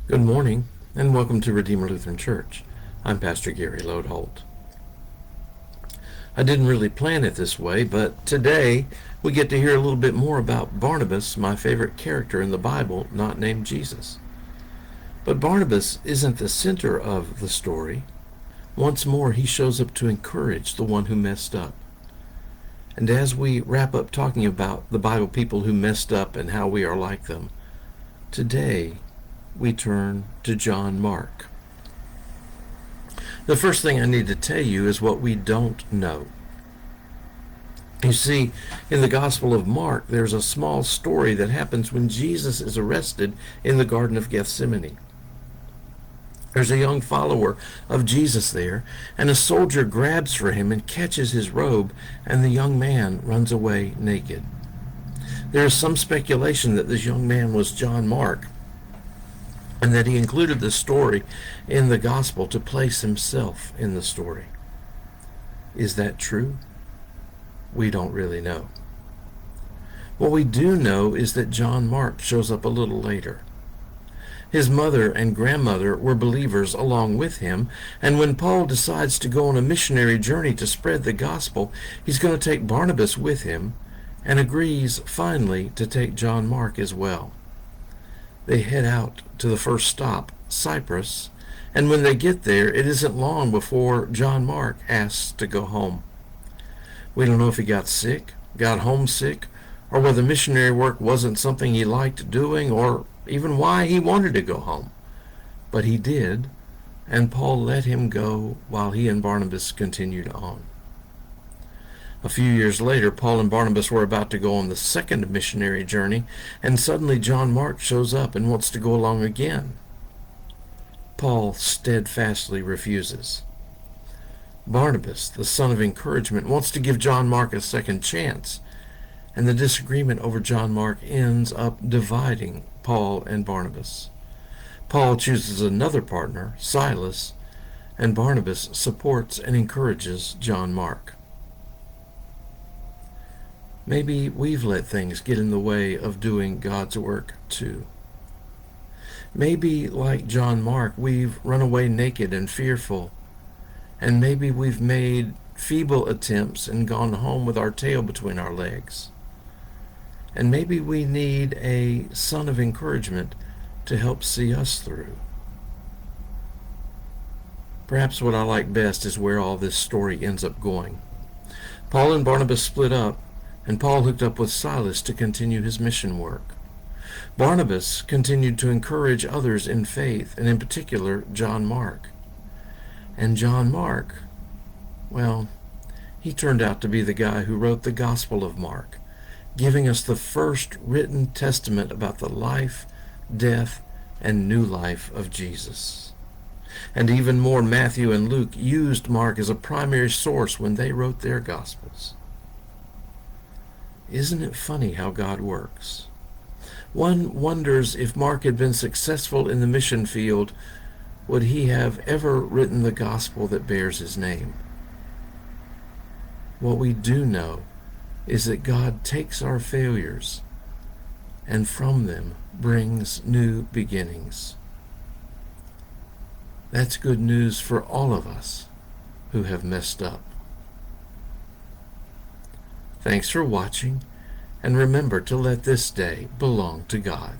Good morning, and welcome to Redeemer Lutheran Church. I'm Pastor Gary Lodeholt. I didn't really plan it this way, but today we get to hear a little bit more about Barnabas, my favorite character in the Bible, not named Jesus. But Barnabas isn't the center of the story. Once more, he shows up to encourage the one who messed up. And as we wrap up talking about the Bible people who messed up and how we are like them, today we turn to John Mark. The first thing I need to tell you is what we don't know. You see, in the Gospel of Mark, there's a small story that happens when Jesus is arrested in the Garden of Gethsemane. There's a young follower of Jesus there, and a soldier grabs for him and catches his robe, and the young man runs away naked. There is some speculation that this young man was John Mark, and that he included the story in the gospel to place himself in the story. Is that true? We don't really know. What we do know is that John Mark shows up a little later. His mother and grandmother were believers along with him, and when Paul decides to go on a missionary journey to spread the gospel, he's going to take Barnabas with him, and agrees finally to take John Mark as well. They head out to the first stop, Cyprus, and when they get there, it isn't long before John Mark asks to go home. We don't know if he got sick, got homesick, or whether missionary work wasn't something he liked doing, or even why he wanted to go home. But he did, and Paul let him go while he and Barnabas continued on. A few years later, Paul and Barnabas were about to go on the second missionary journey, and suddenly John Mark shows up and wants to go along again. Paul steadfastly refuses. Barnabas, the son of encouragement, wants to give John Mark a second chance, and the disagreement over John Mark ends up dividing Paul and Barnabas. Paul chooses another partner, Silas, and Barnabas supports and encourages John Mark. Maybe we've let things get in the way of doing God's work too. Maybe, like John Mark, we've run away naked and fearful, and maybe we've made feeble attempts and gone home with our tail between our legs. And maybe we need a son of encouragement to help see us through. Perhaps what I like best is where all this story ends up going. Paul and Barnabas split up, and Paul hooked up with Silas to continue his mission work. Barnabas continued to encourage others in faith, and in particular, John Mark. And John Mark, well, he turned out to be the guy who wrote the Gospel of Mark, giving us the first written testament about the life, death, and new life of Jesus. And even more, Matthew and Luke used Mark as a primary source when they wrote their Gospels. Isn't it funny how God works? One wonders if Mark had been successful in the mission field, would he have ever written the gospel that bears his name? What we do know is that God takes our failures and from them brings new beginnings. That's good news for all of us who have messed up. Thanks for watching, and remember to let this day belong to God.